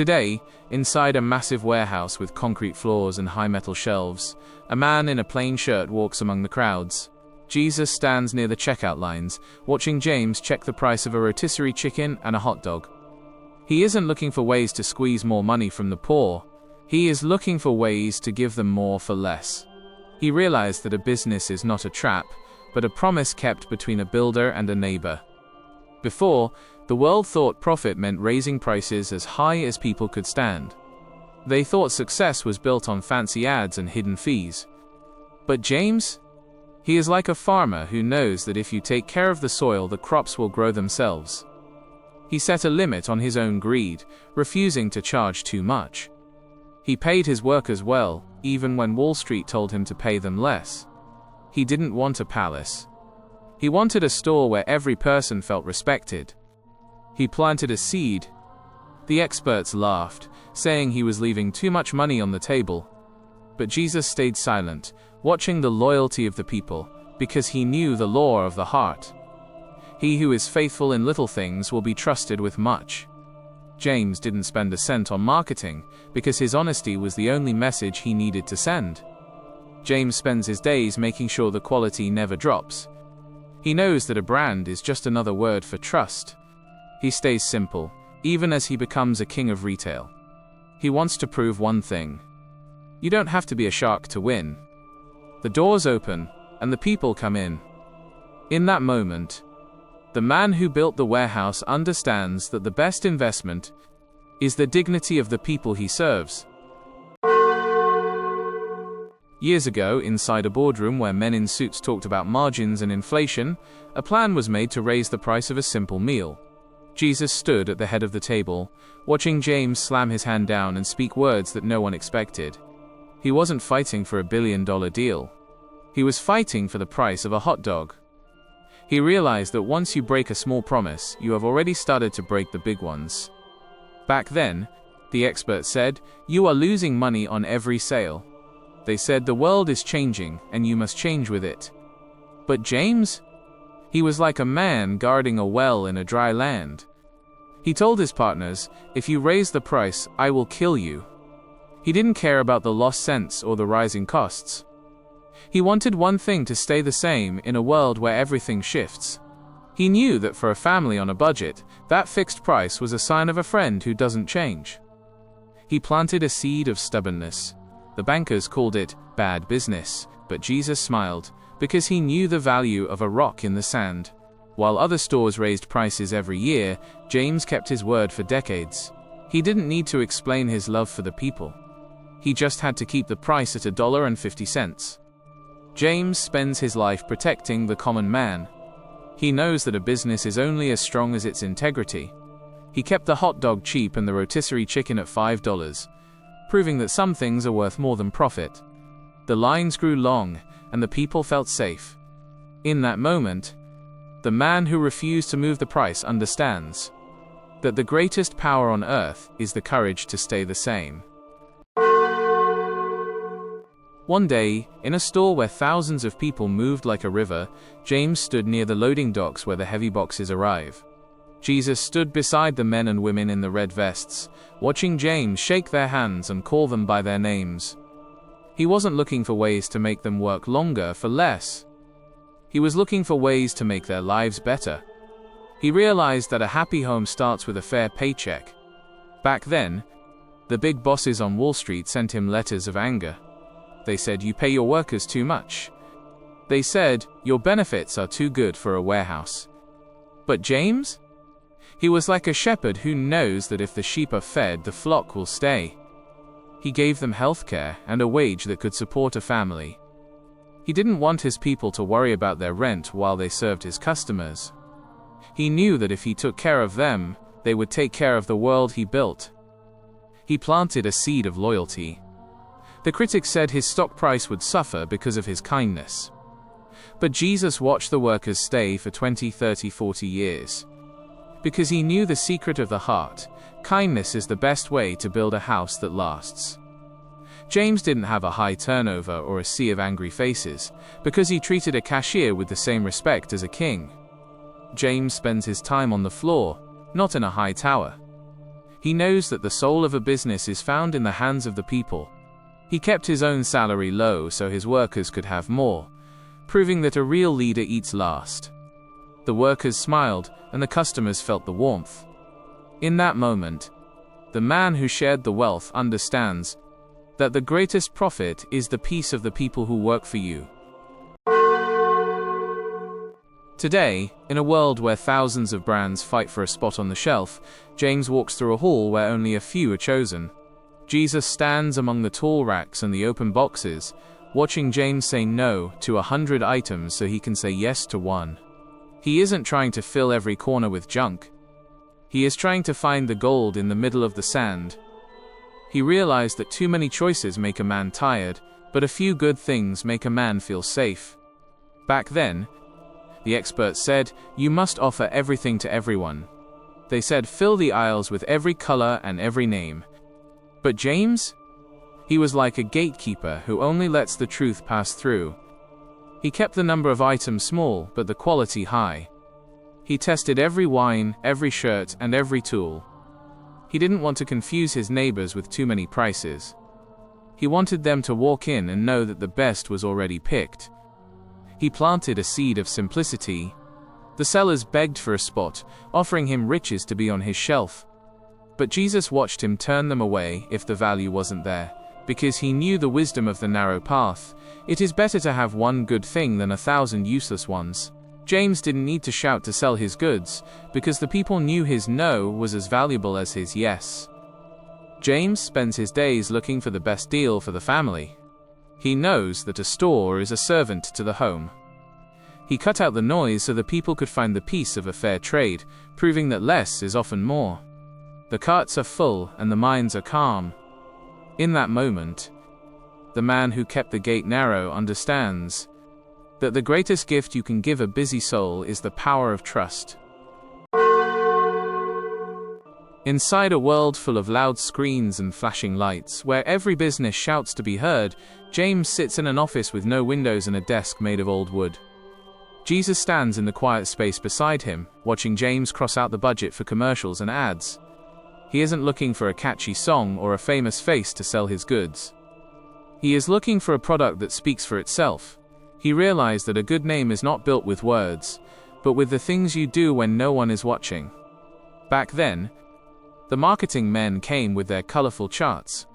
Today, inside a massive warehouse with concrete floors and high metal shelves, a man in a plain shirt walks among the crowds. Jesus stands near the checkout lines, watching James check the price of a rotisserie chicken and a hot dog. He isn't looking for ways to squeeze more money from the poor. He is looking for ways to give them more for less. He realized that a business is not a trap, but a promise kept between a builder and a neighbor. Before, the world thought profit meant raising prices as high as people could stand. They thought success was built on fancy ads and hidden fees. But James? He is like a farmer who knows that if you take care of the soil, the crops will grow themselves. He set a limit on his own greed, refusing to charge too much. He paid his workers well, even when Wall Street told him to pay them less. He didn't want a palace. He wanted a store where every person felt respected. He planted a seed. The experts laughed, saying he was leaving too much money on the table. But Jesus stayed silent, watching the loyalty of the people, because he knew the law of the heart. He who is faithful in little things will be trusted with much. James didn't spend a cent on marketing, because his honesty was the only message he needed to send. James spends his days making sure the quality never drops. He knows that a brand is just another word for trust. He stays simple, even as he becomes a king of retail. He wants to prove one thing. You don't have to be a shark to win. The doors open, and the people come in. In that moment, the man who built the warehouse understands that the best investment is the dignity of the people he serves. Years ago, inside a boardroom where men in suits talked about margins and inflation, a plan was made to raise the price of a simple meal. Jesus stood at the head of the table, watching James slam his hand down and speak words that no one expected. He wasn't fighting for $1 billion deal. He was fighting for the price of a hot dog. He realized that once you break a small promise, you have already started to break the big ones. Back then, the experts said, "You are losing money on every sale." They said the world is changing, and you must change with it. But James? He was like a man guarding a well in a dry land. He told his partners, "If you raise the price, I will kill you." He didn't care about the lost cents or the rising costs. He wanted one thing to stay the same in a world where everything shifts. He knew that for a family on a budget, that fixed price was a sign of a friend who doesn't change. He planted a seed of stubbornness. The bankers called it bad business, but Jesus smiled, because he knew the value of a rock in the sand. While other stores raised prices every year, James kept his word for decades. He didn't need to explain his love for the people. He just had to keep the price at $1.50. James spends his life protecting the common man. He knows that a business is only as strong as its integrity. He kept the hot dog cheap and the rotisserie chicken at $5, proving that some things are worth more than profit. The lines grew long, and the people felt safe. In that moment, the man who refused to move the price understands that the greatest power on earth is the courage to stay the same. One day, in a store where thousands of people moved like a river, James stood near the loading docks where the heavy boxes arrive. Jesus stood beside the men and women in the red vests, watching James shake their hands and call them by their names. He wasn't looking for ways to make them work longer for less. He was looking for ways to make their lives better. He realized that a happy home starts with a fair paycheck. Back then, the big bosses on Wall Street sent him letters of anger. They said, "You pay your workers too much." They said, "Your benefits are too good for a warehouse." But James? He was like a shepherd who knows that if the sheep are fed, the flock will stay. He gave them health care and a wage that could support a family. He didn't want his people to worry about their rent while they served his customers. He knew that if he took care of them, they would take care of the world he built. He planted a seed of loyalty. The critics said his stock price would suffer because of his kindness. But Jesus watched the workers stay for 20, 30, 40 years. Because he knew the secret of the heart, kindness is the best way to build a house that lasts. James didn't have a high turnover or a sea of angry faces, because he treated a cashier with the same respect as a king. James spends his time on the floor, not in a high tower. He knows that the soul of a business is found in the hands of the people. He kept his own salary low so his workers could have more, proving that a real leader eats last. The workers smiled, and the customers felt the warmth. In that moment, the man who shared the wealth understands that the greatest profit is the peace of the people who work for you. Today, in a world where thousands of brands fight for a spot on the shelf, James walks through a hall where only a few are chosen. Jesus stands among the tall racks and the open boxes, watching James say no to 100 items so he can say yes to one. He isn't trying to fill every corner with junk. He is trying to find the gold in the middle of the sand. He realized that too many choices make a man tired, but a few good things make a man feel safe. Back then, the experts said, you must offer everything to everyone. They said fill the aisles with every color and every name. But James? He was like a gatekeeper who only lets the truth pass through. He kept the number of items small, but the quality high. He tested every wine, every shirt, and every tool. He didn't want to confuse his neighbors with too many prices. He wanted them to walk in and know that the best was already picked. He planted a seed of simplicity. The sellers begged for a spot, offering him riches to be on his shelf. But Jesus watched him turn them away if the value wasn't there, because he knew the wisdom of the narrow path. It is better to have one good thing than 1,000 useless ones. James didn't need to shout to sell his goods, because the people knew his no was as valuable as his yes. James spends his days looking for the best deal for the family. He knows that a store is a servant to the home. He cut out the noise so the people could find the peace of a fair trade, proving that less is often more. The carts are full and the minds are calm. In that moment, the man who kept the gate narrow understands that the greatest gift you can give a busy soul is the power of trust. Inside a world full of loud screens and flashing lights, where every business shouts to be heard, James sits in an office with no windows and a desk made of old wood. Jesus stands in the quiet space beside him, watching James cross out the budget for commercials and ads. He isn't looking for a catchy song or a famous face to sell his goods. He is looking for a product that speaks for itself. He realized that a good name is not built with words, but with the things you do when no one is watching. Back then, the marketing men came with their colorful charts.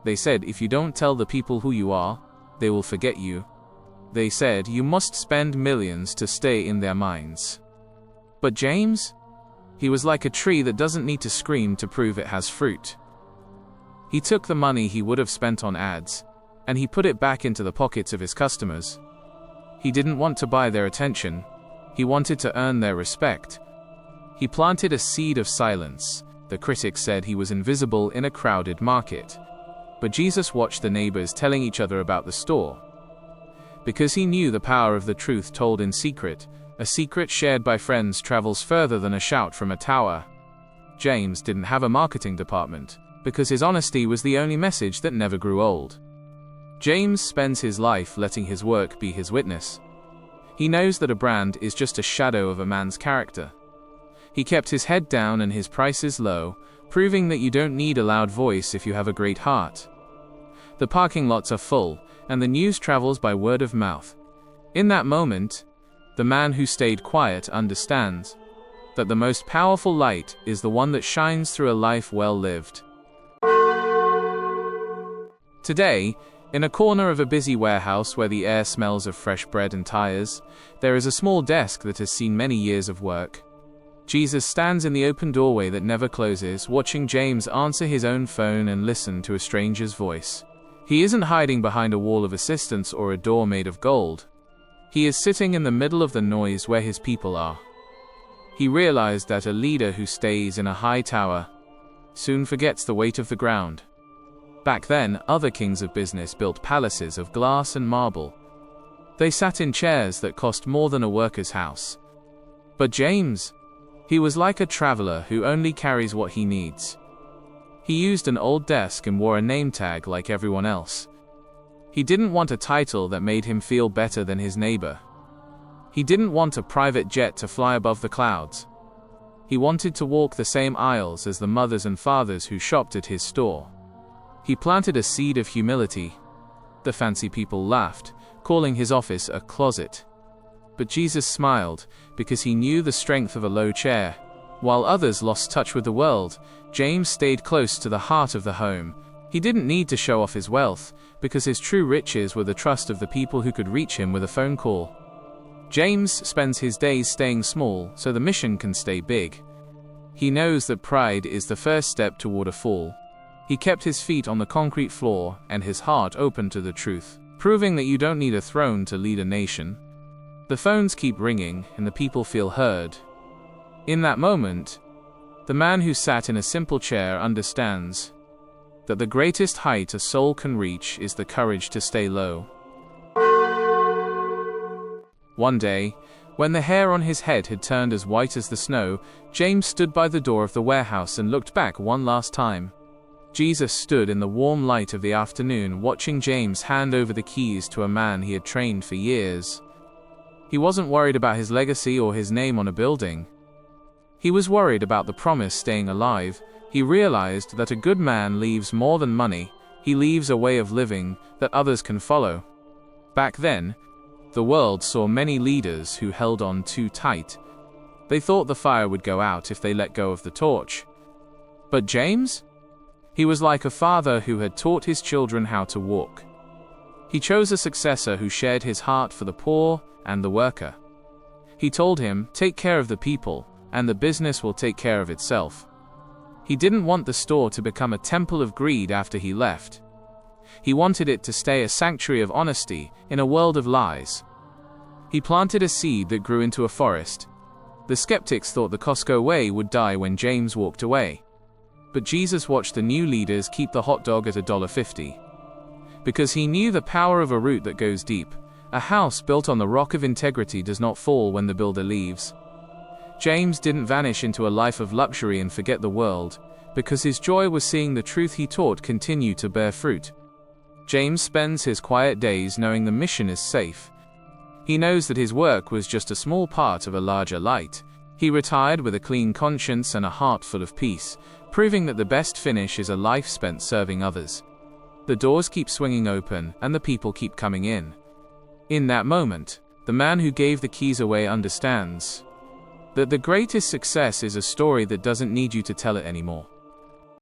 They said if you don't tell the people who you are, they will forget you. They said you must spend millions to stay in their minds. But James? He was like a tree that doesn't need to scream to prove it has fruit. He took the money he would have spent on ads, and he put it back into the pockets of his customers. He didn't want to buy their attention. He wanted to earn their respect. He planted a seed of silence. The critics said he was invisible in a crowded market. But Jesus watched the neighbors telling each other about the store. Because he knew the power of the truth told in secret, a secret shared by friends travels further than a shout from a tower. James didn't have a marketing department, because his honesty was the only message that never grew old. James spends his life letting his work be his witness. He knows that a brand is just a shadow of a man's character. He kept his head down and his prices low, proving that you don't need a loud voice if you have a great heart. The parking lots are full, and the news travels by word of mouth. In that moment, the man who stayed quiet understands that the most powerful light is the one that shines through a life well lived. Today, in a corner of a busy warehouse where the air smells of fresh bread and tires, there is a small desk that has seen many years of work. Jesus stands in the open doorway that never closes, watching James answer his own phone and listen to a stranger's voice. He isn't hiding behind a wall of assistants or a door made of gold. He is sitting in the middle of the noise where his people are. He realized that a leader who stays in a high tower soon forgets the weight of the ground. Back then, other kings of business built palaces of glass and marble. They sat in chairs that cost more than a worker's house. But James, he was like a traveler who only carries what he needs. He used an old desk and wore a name tag like everyone else. He didn't want a title that made him feel better than his neighbor. He didn't want a private jet to fly above the clouds. He wanted to walk the same aisles as the mothers and fathers who shopped at his store. He planted a seed of humility. The fancy people laughed, calling his office a closet. But Jesus smiled, because he knew the strength of a low chair. While others lost touch with the world, James stayed close to the heart of the home. He didn't need to show off his wealth, because his true riches were the trust of the people who could reach him with a phone call. James spends his days staying small so the mission can stay big. He knows that pride is the first step toward a fall. He kept his feet on the concrete floor and his heart open to the truth, proving that you don't need a throne to lead a nation. The phones keep ringing and the people feel heard. In that moment, the man who sat in a simple chair understands that the greatest height a soul can reach is the courage to stay low. One day, when the hair on his head had turned as white as the snow, James stood by the door of the warehouse and looked back one last time. Jesus stood in the warm light of the afternoon, watching James hand over the keys to a man he had trained for years. He wasn't worried about his legacy or his name on a building. He was worried about the promise staying alive. He realized that a good man leaves more than money. He leaves a way of living that others can follow. Back then, the world saw many leaders who held on too tight. They thought the fire would go out if they let go of the torch. But James? He was like a father who had taught his children how to walk. He chose a successor who shared his heart for the poor and the worker. He told him, "Take care of the people, and the business will take care of itself." He didn't want the store to become a temple of greed after he left. He wanted it to stay a sanctuary of honesty in a world of lies. He planted a seed that grew into a forest. The skeptics thought the Costco way would die when James walked away. But Jesus watched the new leaders keep the hot dog at $1.50. Because he knew the power of a root that goes deep. A house built on the rock of integrity does not fall when the builder leaves. James didn't vanish into a life of luxury and forget the world, because his joy was seeing the truth he taught continue to bear fruit. James spends his quiet days knowing the mission is safe. He knows that his work was just a small part of a larger light. He retired with a clean conscience and a heart full of peace, proving that the best finish is a life spent serving others. The doors keep swinging open and the people keep coming in. In that moment, the man who gave the keys away understands that the greatest success is a story that doesn't need you to tell it anymore.